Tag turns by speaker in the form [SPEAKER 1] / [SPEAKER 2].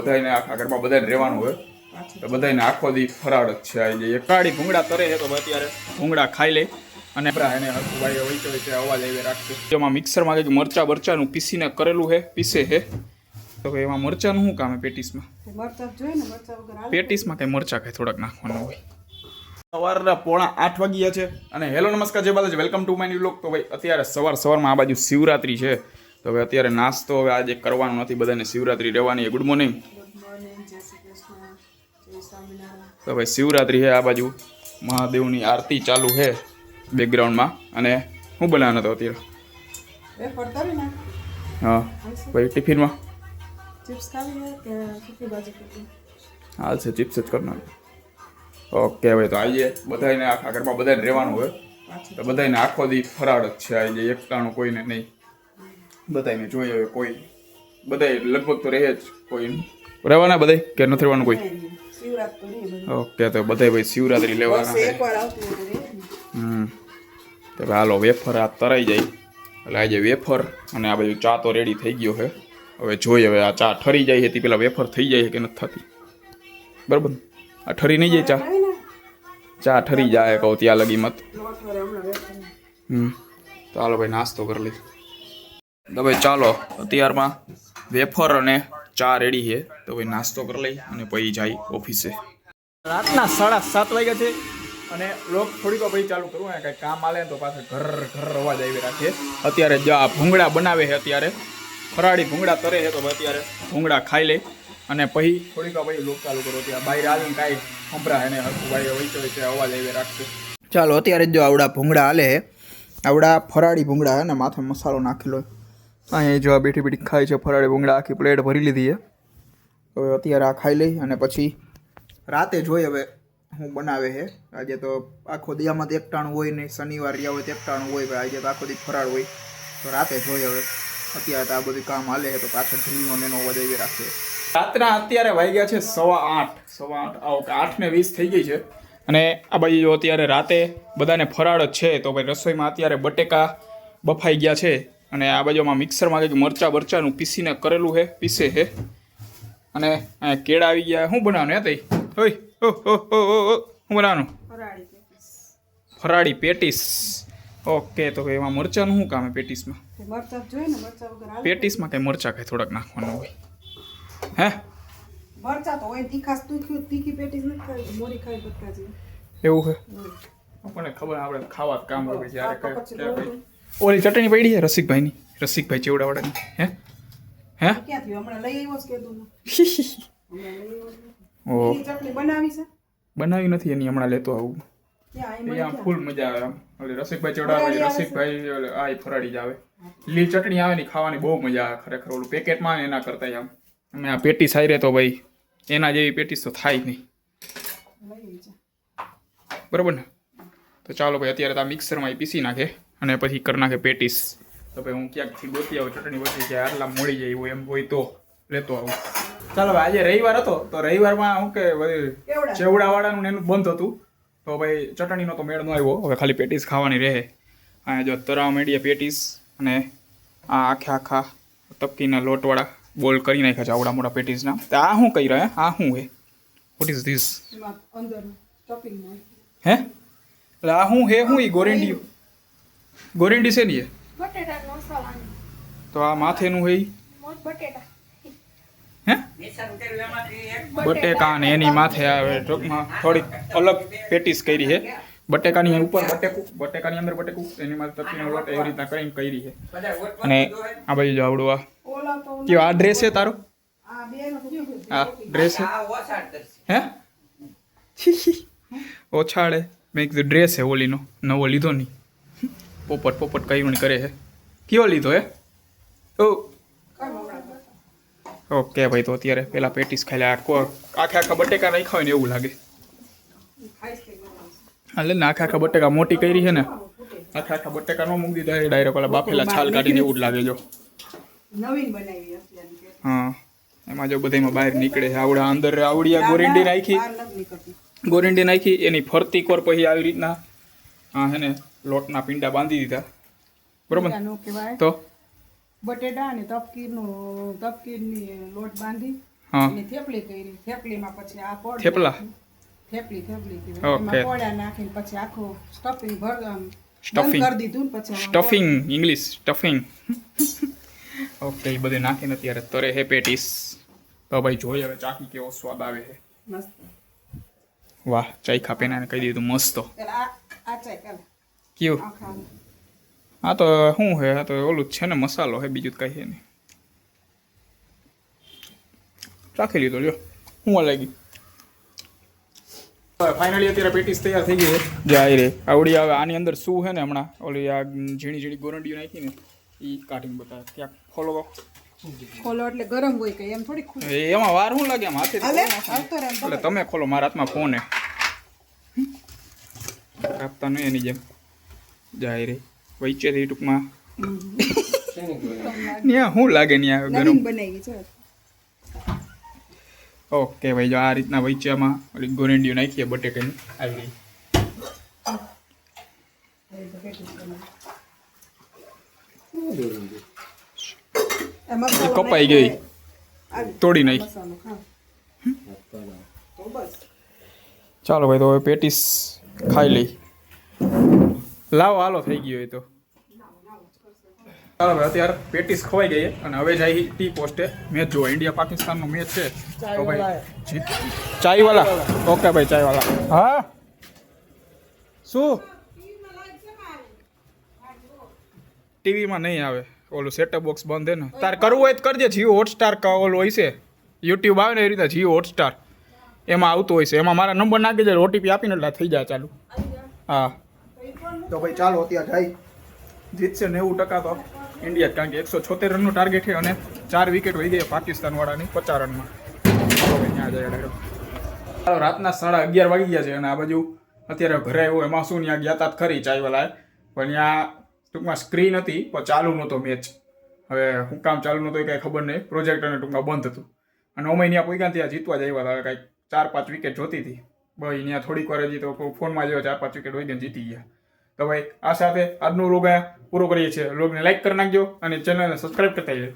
[SPEAKER 1] બધાને આખા ઘરમાં બધાને રહેવાનું હોય તો બધાને આખો દી ફરાળ જ છે. આવી જાય કાળી ભૂંગળા તરે છે તો અત્યારે ભૂંગળા ખાઈ લે અને એને ભાઈ વચ્ચે અવાજ આવી રાખશે. જેમાં મિક્સરમાં કંઈક મરચાનું પીસીને કરેલું છે પીસે છે તો એમાં મરચાનું શું કામ પેટીસમાં? પેટીસમાં કંઈ મરચા કંઈ થોડાક નાખવાના હોય. સવારના 7:45 વાગ્યા છે અને હેલો નમસ્કાર જય Balaji, welcome to my new vlog. તો ભાઈ અત્યારે સવારમાં આ બાજુ શિવરાત્રી છે તો હવે અત્યારે નાસ્તો હવે આજે કરવાનો નથી, બધાને શિવરાત્રી રહેવાની. Good morning. તો ભાઈ શિવરાત્રી છે, આ બાજુ મહાદેવની આરતી ચાલુ છે બેકગ્રાઉન્ડમાં. અને શું બનાવવાનો હતો અત્યારે? હા ભાઈ ટિફિનમાં હાલ છે ચિપ્સ જ કરનાર. ઓકે ભાઈ તો આવીએ. બધાને આખા ઘરમાં બધાને રહેવાનું હોય તો બધાને આખો દી ફરાળ જ છે. આવી જાય એકટાણું કોઈને નહીં, બધાને જોઈએ હવે કોઈ બધા લગભગ તો રહે જ. કોઈ રહેવાના બધા કે નથી રહેવાનું કોઈ? ઓકે તો બધા ભાઈ શિવરાત્રી લેવાના તો હાલો વેફર આ તરાઈ જાય એટલે આજે વેફર અને આ બાજુ ચા તો રેડી થઈ ગયો છે. હવે જોઈએ હવે આ ચા ઠરી જાય છે તે પેલા વેફર થઈ જાય છે કે નથી થતી. બરાબર, આ ઠરી નહીં જાય ચા ઠરી જાય કહું ત્યાં લગી મત. તો હાલો ભાઈ નાસ્તો કરી લઈ. તો ભાઈ ચાલો અત્યારમાં વેફર અને ચા રેડી છે તો ભાઈ નાસ્તો કરી લઈ અને પછી જાય ઓફિસે. રાતના 7:30 વાગ્યા છે અને લોક થોડીક પછી ચાલુ કરવું કંઈ કામ આલે તો પાછળ ઘર અવાજ આવી રાખે. અત્યારે જો આ ભૂંગળા બનાવે છે, અત્યારે ફરાળી ભૂંગળા તરે છે તો અત્યારે ભૂંગળા ખાઈ લે અને પછી થોડીક પછી લોક ચાલુ કરો. ત્યાં બહાર આવીને કાંઈ સંભળાય એને ભાઈ વચ્ચે અવાજ આવી રાખશે. ચાલો અત્યારે જો આવડા ભૂંગળા હાલે, આવડા ફરાળી ભૂંગળા હે ને માથે મસાલો નાખેલો. અહીંયા જો આ બેઠી ખાય છે ફરાળી ભૂંગળા, આખી પ્લેટ ભરી લીધી છે. હવે અત્યારે આ ખાઈ લઈ અને પછી રાતે જોઈએ હવે હું બનાવે છે. આજે તો આખો દિયામાં તો એકટાણું હોય નહીં, શનિવાર રહ્યા હોય તો એકટાણું હોય, આજે તો આખો દી ફરાળ હોય તો રાતે જોઈએ હવે. અત્યારે તો આ બધું કામ હાલે છે તો પાછળ ઢીલનો નેનો વધાવી રાખે. રાતના અત્યારે વાગ્યા છે 8:15 8:20 થઈ ગઈ છે અને આ બાજુ જો અત્યારે રાતે બધાને ફરાળ જ છે તો ભાઈ રસોઈમાં અત્યારે બટેકા બફાઈ ગયા છે અને આ બાજુમાં મિક્સરમાં કંઈક મરચાનું પીસીને કરેલું છે પીસે છે અને કેળા આવી ગયા. શું બનાવવાનું હે તઈ? ઓય શું બનાવવાનું? ફરાળી પેટીસ. ઓકે તો એમાં મરચાનું શું કામ હે પેટીસમાં? પેટીસમાં કંઈ મરચા કંઈ થોડાક નાખવાનું હોય હે?
[SPEAKER 2] મરચા તો હોય તીખી પેટીસ નથી ખાવી, મોરી ખાવી બટકાજી.
[SPEAKER 1] એવું છે આપણને ખબર, આપણે ખાવા કામ હોય જ્યારે ઓલી ચટણી પડી છે રસિકભાઈની, રસિકભાઈ ચેવડાવાળાની. હે હે
[SPEAKER 2] ક્યાંથી હમણાં લઈ આવ્યો છે કીધું?
[SPEAKER 1] ઓ
[SPEAKER 2] ચટણી બનાવી છે?
[SPEAKER 1] બનાવી નથી એની, હમણાં લેતો આવું. ત્યાં ફૂલ મજા આવે આમ. ઓલી રસિકભાઈ ચેવડાવે, રસિકભાઈ આ ફરાળી જ આવે. લીલી ચટણી આવે ને ખાવાની બહુ મજા આવે ખરેખર. ઓલું પેકેટમાં એના કરતા આમ અમે આ પેટીસ આવી રહે તો ભાઈ એના જેવી પેટીસ તો થાય નહીં. બરાબર ને? તો ચાલો ભાઈ અત્યારે તો આ મિક્સરમાં પીસી નાખે અને પછી કરી નાખે પેટીસ. તો ભાઈ હું ક્યાંકથી ગોતી આવું ચટણી બચી જાય, આટલા મળી જાય એવું એમ હોય તો લેતો આવું. ચાલો ભાઈ આજે રવિવાર હતો તો રવિવારમાં શું કે ચેવડાવાળાનું એનું બંધ હતું તો ભાઈ ચટણીનો તો મેળ ન આવ્યો. હવે ખાલી પેટીસ ખાવાની રહે. અહીંયા જો તરાવા માંડીએ પેટીસ અને આ આખા તપકીના લોટવાળા બોલ કરી નાખ્યા છે આવડા મોટા પેટીસના. તો આ શું કહી રહ્યા? આ શું હે? What is this? હે એટલે આ શું હે? શું એ ગોરેન્ડી છે ને? તો આ માથેનું હે હે બટેકા ને એની માથે આવે. ટૂંકમાં થોડીક અલગ પેટીસ કરી છે. બટેકાની ઉપર બટેકાની અંદર બટેકું, એની માથે તપકીનો લોટ એવી રીતના કરીને કરી છે. અને આ બાજુ જો આવડું આ કયો આ ડ્રેસ છે તારો? હા ડ્રેસ છે હે? ઓછાડે મેં કીધું ડ્રેસ છે ઓલીનો, નવો લીધો નહીં. પોપટ કયું કરે છે. કયો લીધો હે? ઓકે ભાઈ તો અત્યારે પેલા પેટીસ ખાઈ લે. આખા બટેકા નાખ્યા હોય ને એવું લાગે. હાલે ને આખા બટેકા મોટી કરી છે ને, આખા બટેકા નો મૂકી દીધા ડાયરેક્ટ ઓલા બાફેલા છાલ કાઢીને એવું જ લાગે. જો
[SPEAKER 2] નવીન બનાવી
[SPEAKER 1] હા એમાં જો બધામાં બહાર નીકળે છે. આવડા અંદર આવડિયા ગોરેન્ડી નાખી એની ફરતી કોર પછી આવી રીતના હા હે ને લોટના પીંડા બાંધી દીધા. બરોબર તો
[SPEAKER 2] બટેટા અને તપકીરની લોટ બાંધી
[SPEAKER 1] હા
[SPEAKER 2] અને થેપલી કરી થેપલીમાં પછી આ પડ
[SPEAKER 1] થેપલા
[SPEAKER 2] થેપલી કહેવાય.
[SPEAKER 1] ઓકે.
[SPEAKER 2] એમાં પોળા નાખીને પછી આખું સ્ટફિંગ
[SPEAKER 1] Stuffing.
[SPEAKER 2] કરી દીધું ને પછી આમાં
[SPEAKER 1] સ્ટફિંગ ઇંગ્લિશ સ્ટફિંગ ઓકે એ બધું નાખીને અત્યારે તરે હે પેટીસ તો ભાઈ જોઈએ હવે ચાખી કેવો સ્વાદ આવે છે
[SPEAKER 2] મસ્ત.
[SPEAKER 1] વાહ ચાઈ પેનાને કહી દીધું મસ્ત
[SPEAKER 2] પેલા આ ચાય કાલે
[SPEAKER 1] કયું
[SPEAKER 2] આ ખાવાનું.
[SPEAKER 1] આ તો શું છે આ તો ઓલું જ છે ને મસાલો છે બીજું તો કઈ છે નહીં ચાખી લીધો લ્યો શું લાગી ફાઇનલી અત્યારે પેટીસ તૈયાર થઈ ગઈ છે જાય રે આવડી આવે આની અંદર શું છે ને હમણાં ઓલી આ ઝીણી ઝીણી ગોરંડીઓ નાખીને એ કાઢીને બતાવે ત્યાં ખોલો તો
[SPEAKER 2] ખોલો એટલે ગરમ હોય કે એમ થોડી ખુલ્લી.
[SPEAKER 1] એમાં વાર શું લાગે આમ હાથે
[SPEAKER 2] હાલે આવતો રહે એમ
[SPEAKER 1] એટલે તમે ખોલો મારા હાથમાં ફોન હે કાપતા નહીં એની જેમ જાય રે વચ્ચેથી ટૂંકમાં ત્યાં શું લાગે ત્યાં ગરમ
[SPEAKER 2] નવીન બનાવી છે.
[SPEAKER 1] ઓકે ભાઈ જો આ રીતના વૈચામાં ઓલી ગોરેન્ડીઓ નાખીએ બટેકાની આવી ગઈ
[SPEAKER 2] એ મસાલો
[SPEAKER 1] એ કપાઈ ગઈ.
[SPEAKER 2] આવી.
[SPEAKER 1] તોડી નાખી
[SPEAKER 2] મસાલો ખા. તો બસ
[SPEAKER 1] ચાલો ભાઈ તો હવે પેટીસ ખાઈ લઈ લાવો હાલો થઈ ગયો એ તો ચાલો ભાઈ અત્યારે પેટીસ ખવાઈ ગઈ છે અને હવે જાય ટી પોસ્ટે મેચ જોવા ઇન્ડિયા પાકિસ્તાનનો મેચ છે તો ભાઈ ચાયવાલા ઓકે ભાઈ ચાયવાલા હા શું ટીવીમાં નહીં આવે ઓલું સેટઅપ બોક્સ બંધ છે ને તારે કરવું હોય તો કરજે જીઓ હોટસ્ટાર કા ઓલું હોય છે યુટ્યુબ આવે ને એ રીતે જીઓ હોટસ્ટાર એમાં આવતું હોય છે એમાં મારા નંબર નાખી દે ઓટીપી આપીને એટલે થઈ જાય ચાલુ હા તો ભાઈ ચાલો અત્યારે જાય જીતશે 90% તો ઇન્ડિયા કારણ કે 176 રનનું ટાર્ગેટ છે અને 4 વિકેટ વહી ગઈ પાકિસ્તાનવાળાની 50 રનમાં ચાલો ભાઈ ત્યાં જાય ડાયરેક્ટ ચાલો રાતના 11:30 વાગી ગયા છે અને આ બાજુ અત્યારે ઘરે આવ્યો એમાં શું ત્યાં ગયા તા ખરી ચાયવાલાએ પણ ત્યાં ટૂંકમાં સ્ક્રીન હતી પણ ચાલુ નહોતો મેચ હવે હું કામ ચાલુ નહોતો એ કાંઈ ખબર નહીં પ્રોજેક્ટ અને ટૂંકમાં બંધ હતું અને અમે ત્યાં પહોંચ્યા ત્યાં જીતવા જ આવ્યા હતા કાંઈક 4-5 વિકેટ જોતી હતી ભાઈ ત્યાં થોડીક વાર હજી તો ફોનમાં જેવો 4-5 વિકેટ હોય ગયા જીતી ગયા તો ભાઈ આ સાથે આજનો લોગ પૂરો કરીએ છીએ લોગને લાઈક કરી નાખજો અને ચેનલને સબસ્ક્રાઈબ કરતા જજો